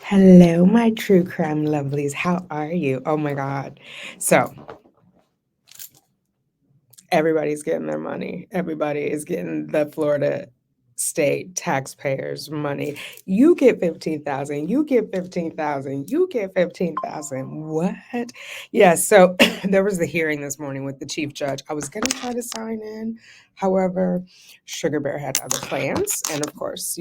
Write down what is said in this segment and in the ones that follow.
Hello, my true crime lovelies. How are you? Oh my God. So, everybody's getting their money. Everybody is getting the Florida state taxpayers' money. You get 15,000, you get 15,000, you get 15,000. What? Yeah, so there was the hearing this morning with the chief judge. I was going to try to sign in. However, Sugar Bear had other plans, and of course,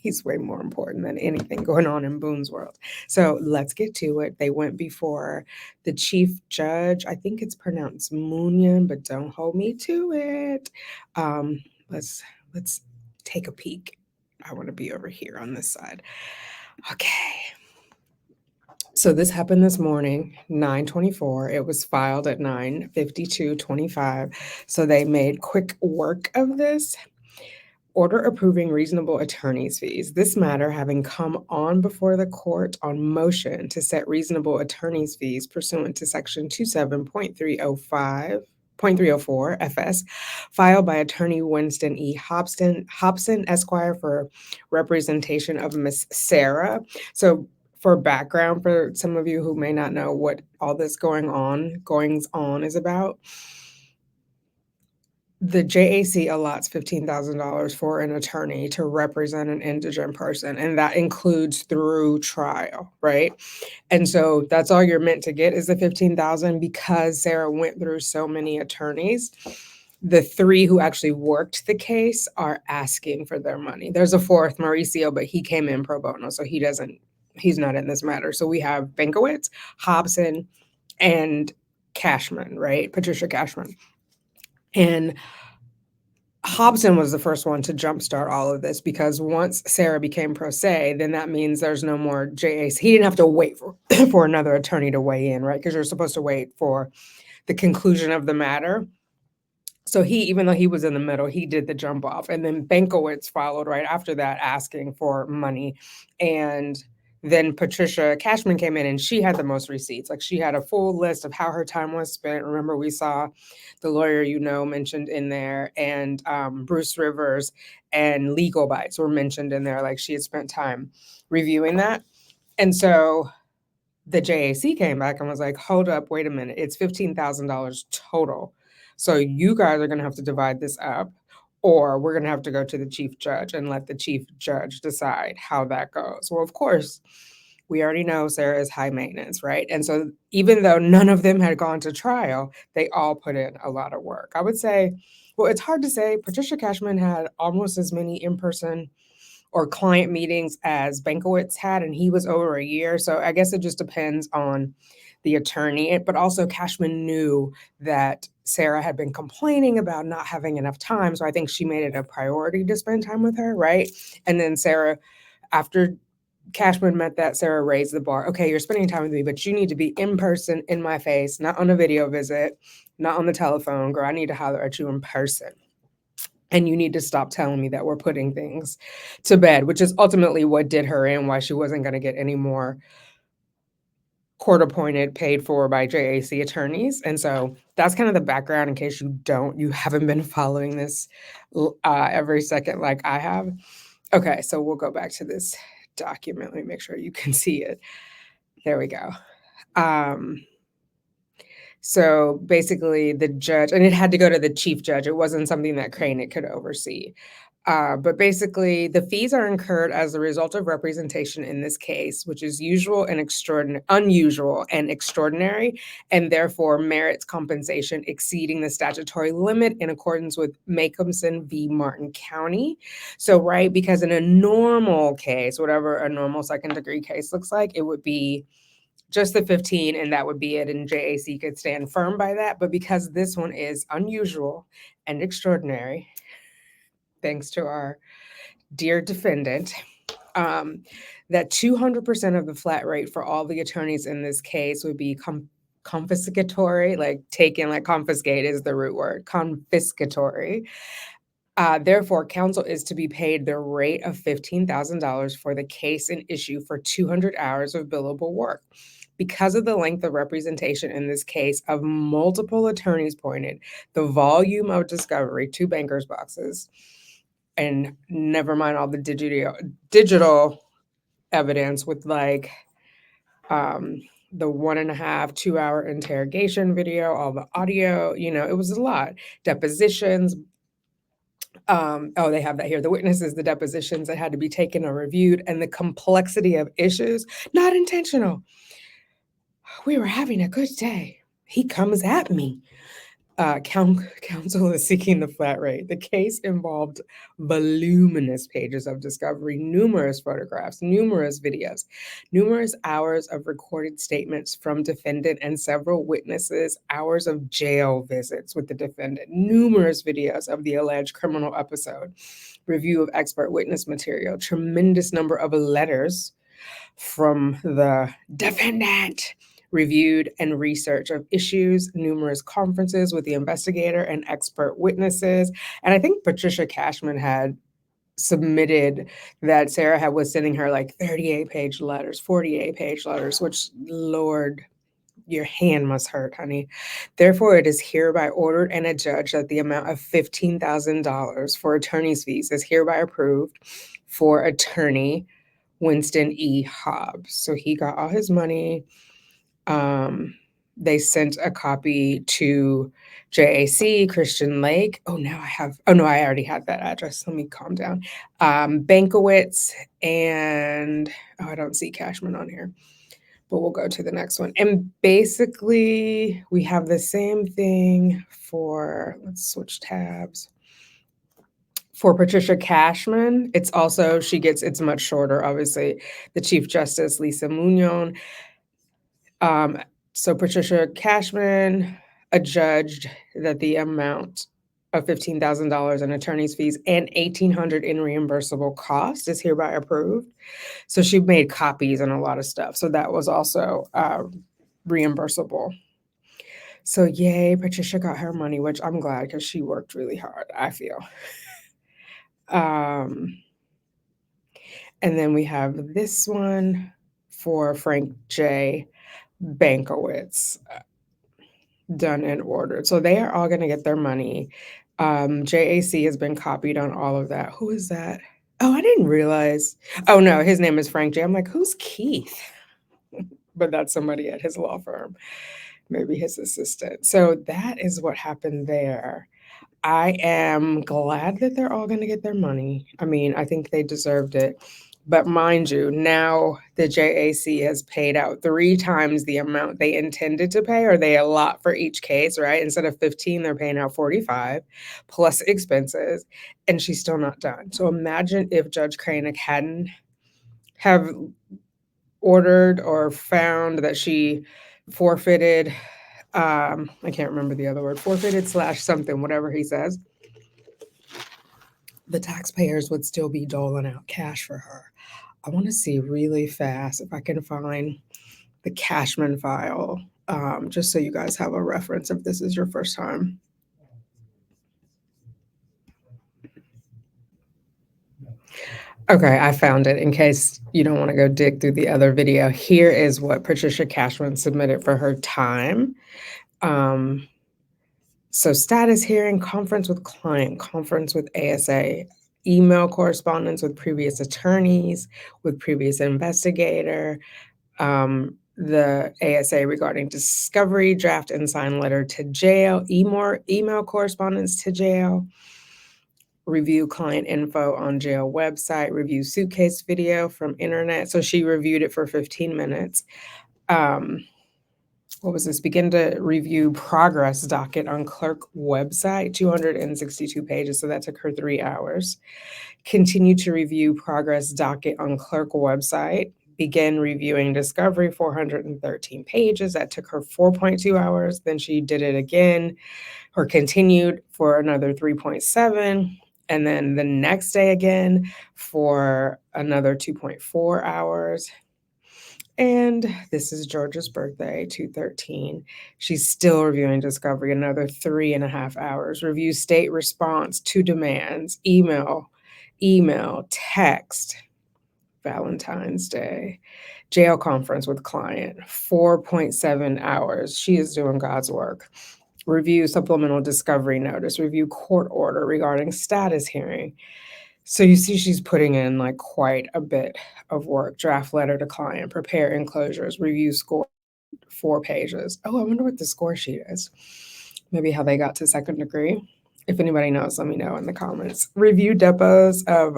he's way more important than anything going on in Boone's world. So let's get to it. They went before the chief judge. I think it's pronounced Moonian, but don't hold me to it. Um, let's let's take a peek. I want to be over here on this side. Okay. So this happened this morning, 9:24. It was filed at 9:52:25. So they made quick work of this. Order approving reasonable attorney's fees. This matter having come on before the court on motion to set reasonable attorney's fees pursuant to section 27.305.304 FS, filed by attorney Winston E. Hobson Esquire for representation of Miss Sarah. So for background, for some of you who may not know what all this goings on is about, the JAC allots $15,000 for an attorney to represent an indigent person, and that includes through trial, right? And so that's all you're meant to get is the 15,000 because Sarah went through so many attorneys. The three who actually worked the case are asking for their money. There's a fourth, Mauricio, but he came in pro bono, so he's not in this matter. So we have Berkowitz, Hobson, and Cashman, right? Patricia Cashman. And Hobson was the first one to jumpstart all of this because once Sarah became pro se, then that means there's no more JAC. He didn't have to wait for, for another attorney to weigh in, right? Because you're supposed to wait for the conclusion of the matter. So even though he was in the middle, he did the jump off. And then Berkowitz followed right after that, asking for money. And then Patricia Cashman came in and she had the most receipts. Like she had a full list of how her time was spent. Remember, we saw the lawyer mentioned in there, and Bruce Rivers and Legal Bites were mentioned in there. Like she had spent time reviewing that. And so the JAC came back and was like, hold up, wait a minute. It's $15,000 total. So you guys are going to have to divide this up, or we're going to have to go to the chief judge and let the chief judge decide how that goes. Well, of course, we already know Sarah is high maintenance, right? And so even though none of them had gone to trial, they all put in a lot of work. I would say, well, it's hard to say. Patricia Cashman had almost as many in-person or client meetings as Berkowitz had, and he was over a year. So I guess it just depends on the attorney. But also Cashman knew that Sarah had been complaining about not having enough time. So I think she made it a priority to spend time with her, right? And then Sarah, after Cashman met that, Sarah raised the bar. Okay, you're spending time with me, but you need to be in person, in my face, not on a video visit, not on the telephone. Girl, I need to holler at you in person. And you need to stop telling me that we're putting things to bed, which is ultimately what did her in, why she wasn't going to get any more court appointed, paid for by JAC attorneys. And so that's kind of the background in case you haven't been following this every second like I have. Okay, so we'll go back to this document. Let me make sure you can see it. There we go. So basically the judge, and it had to go to the chief judge. It wasn't something that Crane could oversee. But basically, the fees are incurred as a result of representation in this case, which is unusual and extraordinary, and therefore merits compensation exceeding the statutory limit in accordance with Macomson v. Martin County. So, right, because in a normal case, whatever a normal second-degree case looks like, it would be just the 15 and that would be it, and JAC could stand firm by that. But because this one is unusual and extraordinary, thanks to our dear defendant, that 200% of the flat rate for all the attorneys in this case would be confiscatory, like taken, like confiscate is the root word, confiscatory. Therefore, counsel is to be paid the rate of $15,000 for the case in issue for 200 hours of billable work. Because of the length of representation in this case of multiple attorneys pointed, the volume of discovery, 2 banker's boxes, and never mind all the digital evidence with like the 1.5, 2 hour interrogation video, all the audio, it was a lot. Depositions. Oh, they have that here. The witnesses, the depositions that had to be taken or reviewed, and the complexity of issues, not intentional. We were having a good day. He comes at me. Counsel is seeking the flat rate. The case involved voluminous pages of discovery, numerous photographs, numerous videos, numerous hours of recorded statements from defendant and several witnesses, hours of jail visits with the defendant, numerous videos of the alleged criminal episode, review of expert witness material, tremendous number of letters from the defendant, reviewed and research of issues, numerous conferences with the investigator and expert witnesses. And I think Patricia Cashman had submitted that Sarah was sending her like 38-page letters, 48-page letters, which, Lord, your hand must hurt, honey. Therefore, it is hereby ordered and adjudged that the amount of $15,000 for attorney's fees is hereby approved for attorney Winston E. Hobbs. So he got all his money. They sent a copy to JAC, Christian Lake. Oh, no, I already had that address. Let me calm down. Berkowitz and, I don't see Cashman on here, but we'll go to the next one. And basically, we have the same thing let's switch tabs. For Patricia Cashman, it's much shorter, obviously. The Chief Justice, Lisa Munoz. So Patricia Cashman adjudged that the amount of $15,000 in attorney's fees and $1,800 in reimbursable costs is hereby approved. So she made copies and a lot of stuff. So that was also reimbursable. So yay, Patricia got her money, which I'm glad because she worked really hard, I feel. And then we have this one for Frank J. Berkowitz, done and ordered. So they are all going to get their money. JAC has been copied on all of that. Who is that? Oh, I didn't realize. Oh, no, his name is Frank J. I'm like, who's Keith? But that's somebody at his law firm, maybe his assistant. So that is what happened there. I am glad that they're all going to get their money. I mean, I think they deserved it. But mind you, now the JAC has paid out 3 times the amount they intended to pay, or they allot for each case, right? Instead of 15, they're paying out 45 plus expenses, and she's still not done. So imagine if Judge Cranick hadn't have ordered or found that she forfeited, I can't remember the other word, forfeited / something, whatever he says. The taxpayers would still be doling out cash for her. I want to see really fast if I can find the Cashman file, just so you guys have a reference if this is your first time. Okay, I found it in case you don't want to go dig through the other video. Here is what Patricia Cashman submitted for her time. So status hearing, conference with client, conference with ASA, email correspondence with previous attorneys, with previous investigator, the ASA regarding discovery, draft and sign letter to jail, email correspondence to jail, review client info on jail website, review suitcase video from internet. So she reviewed it for 15 minutes. What was this? Begin to review progress docket on clerk website, 262 pages. So that took her 3 hours. Continue to review progress docket on clerk website. Begin reviewing discovery, 413 pages. That took her 4.2 hours. Then she did it again or continued for another 3.7. And then the next day again for another 2.4 hours. And this is Georgia's birthday, 2/13. She's still reviewing discovery, another 3.5 hours. Review state response to demands, email, text, Valentine's Day, jail conference with client, 4.7 hours. She is doing God's work. Review supplemental discovery notice, review court order regarding status hearing. So you see she's putting in like quite a bit of work. Draft letter to client, prepare enclosures, review score, 4 pages. Oh, I wonder what the score sheet is. Maybe how they got to second degree. If anybody knows, let me know in the comments. Review depots of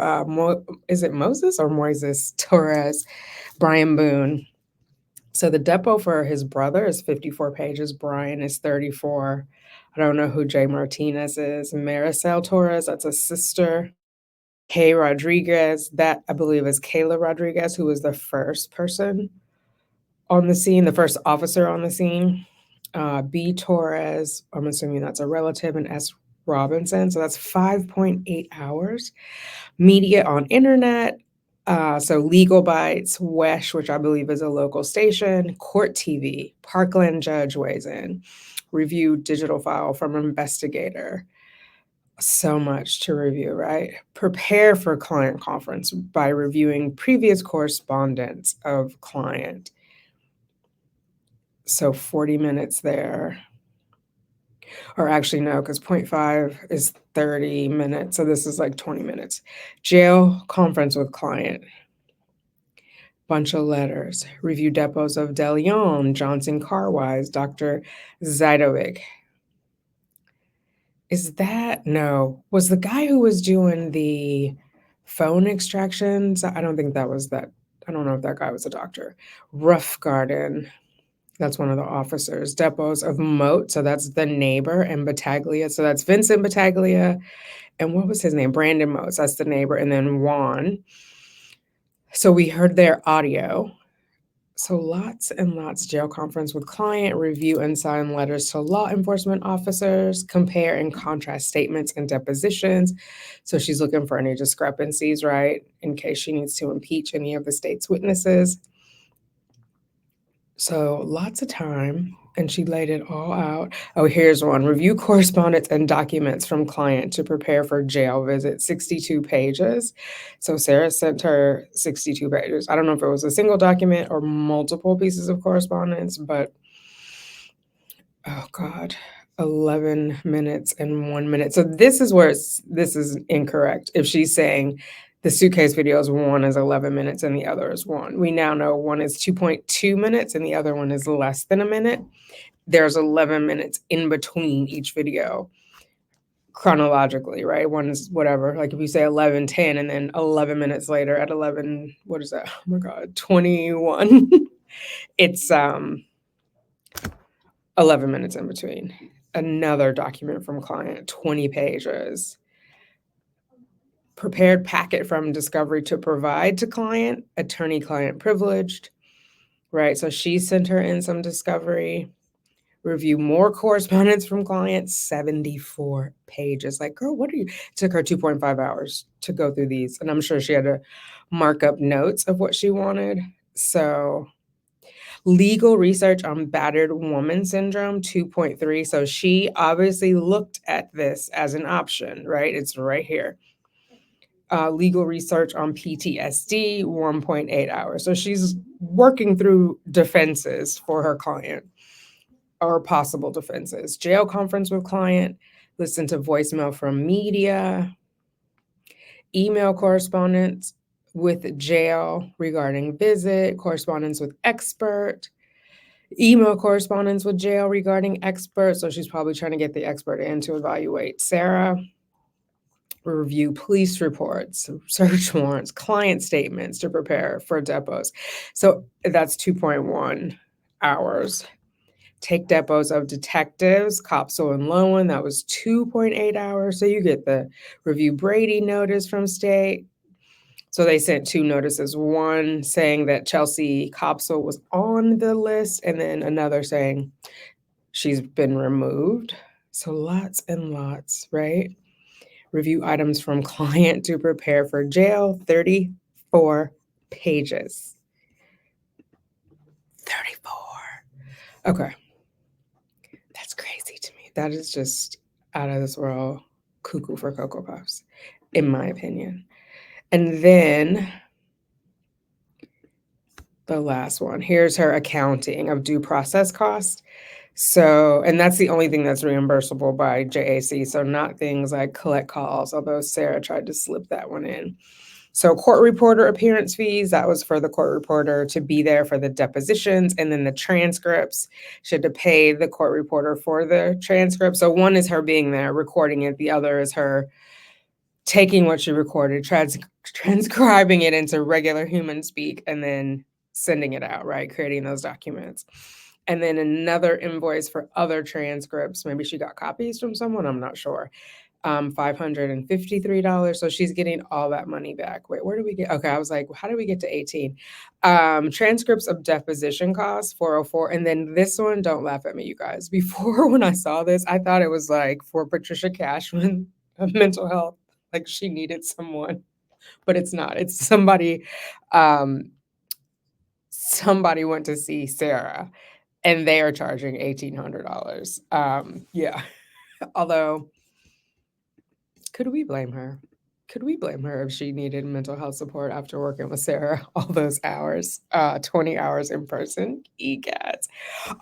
is it Moses or Moises Torres, Brian Boone. So the depot for his brother is 54 pages. Brian is 34. I don't know who Jay Martinez is. Maricel Torres, that's a sister. Kay Rodriguez, that I believe is Kayla Rodriguez, who was the first person on the scene, the first officer on the scene. B. Torres, I'm assuming that's a relative, and S. Robinson. So that's 5.8 hours. Media on internet. So Legal Bites, WESH, which I believe is a local station, Court TV, Parkland Judge weighs in, review digital file from investigator. So much to review, right? Prepare for client conference by reviewing previous correspondence of client. So 40 minutes there. Or actually, no, because 0.5 is 30 minutes. So this is like 20 minutes. Jail conference with client. Bunch of letters. Review depots of DeLeon, Johnson Carwise, Dr. Zidovic. Is that no? Was the guy who was doing the phone extractions? I don't think that was that. I don't know if that guy was a doctor. Rough Garden. That's one of the officers. Depots of Moat. So that's the neighbor, and Battaglia. So that's Vincent Battaglia. And what was his name? Brandon Moats. That's the neighbor. And then Juan. So we heard their audio. So lots and lots. Jail conference with client, review and sign letters to law enforcement officers, compare and contrast statements and depositions. So she's looking for any discrepancies, right? In case she needs to impeach any of the state's witnesses. So lots of time, and she laid it all out. Oh, here's one. Review correspondence and documents from client to prepare for jail visit, 62 pages. So Sarah sent her 62 pages. I don't know if it was a single document or multiple pieces of correspondence, but oh God, 11 minutes and 1 minute. So this is where this is incorrect. If she's saying the suitcase videos, one is 11 minutes and the other is one. We now know one is 2.2 minutes and the other one is less than a minute. There's 11 minutes in between each video chronologically, right? One is whatever, like if you say 11:10 and then 11 minutes later at 11, what is that? Oh my God, 21. It's 11 minutes in between. Another document from client, 20 pages. Prepared packet from discovery to provide to client, attorney-client privileged, right? So she sent her in some discovery. Review more correspondence from clients, 74 pages. Like, girl, what are you? It took her 2.5 hours to go through these. And I'm sure she had to mark up notes of what she wanted. So legal research on battered woman syndrome, 2.3. So she obviously looked at this as an option, right? It's right here. Legal research on PTSD, 1.8 hours. So she's working through defenses for her client or possible defenses. Jail conference with client, listen to voicemail from media, email correspondence with jail regarding visit, correspondence with expert, email correspondence with jail regarding expert. So she's probably trying to get the expert in to evaluate Sarah. Review police reports, search warrants, client statements to prepare for depots. So that's 2.1 hours. Take depots of detectives, Copsell and Lowen, that was 2.8 hours. So you get the review Brady notice from state. So they sent 2 notices, one saying that Chelsea Copsell was on the list, and then another saying she's been removed. So lots and lots, right? Review items from client to prepare for jail, 34 pages. 34. Okay. That's crazy to me. That is just out of this world, cuckoo for Cocoa Puffs, in my opinion. And then the last one, here's her accounting of due process costs. So, and that's the only thing that's reimbursable by JAC. So, not things like collect calls, although Sarah tried to slip that one in. So, court reporter appearance fees, that was for the court reporter to be there for the depositions, and then the transcripts. She had to pay the court reporter for the transcript. So, one is her being there recording it, the other is her taking what she recorded, transcribing it into regular human speak, and then sending it out, right? Creating those documents. And then another invoice for other transcripts. Maybe she got copies from someone, I'm not sure. $553. So she's getting all that money back. Wait, where do we get? Okay, I was like, how did we get to 18? Transcripts of deposition costs, 404. And then this one, don't laugh at me, you guys. Before, when I saw this, I thought it was like for Patricia Cashman of mental health, like she needed someone, but it's not. It's somebody, somebody went to see Sarah and they are charging $1,800. Yeah. Although, could we blame her? Could we blame her if she needed mental health support after working with Sarah all those hours, 20 hours in person? Egads.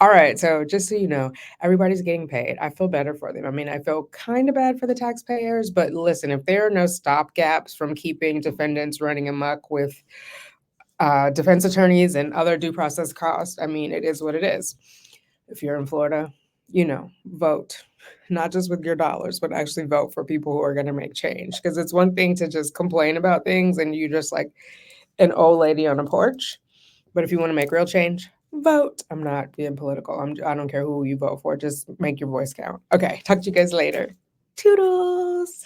All right, so just so you know, everybody's getting paid. I feel better for them. I mean, I feel kind of bad for the taxpayers, but listen, if there are no stopgaps from keeping defendants running amok with defense attorneys and other due process costs, I mean, it is what it is. If you're in Florida, you know, vote, not just with your dollars, but actually vote for people who are going to make change. Because it's one thing to just complain about things and you just like an old lady on a porch. But if you want to make real change, vote. I'm not being political. I don't care who you vote for. Just make your voice count. Okay. Talk to you guys later. Toodles.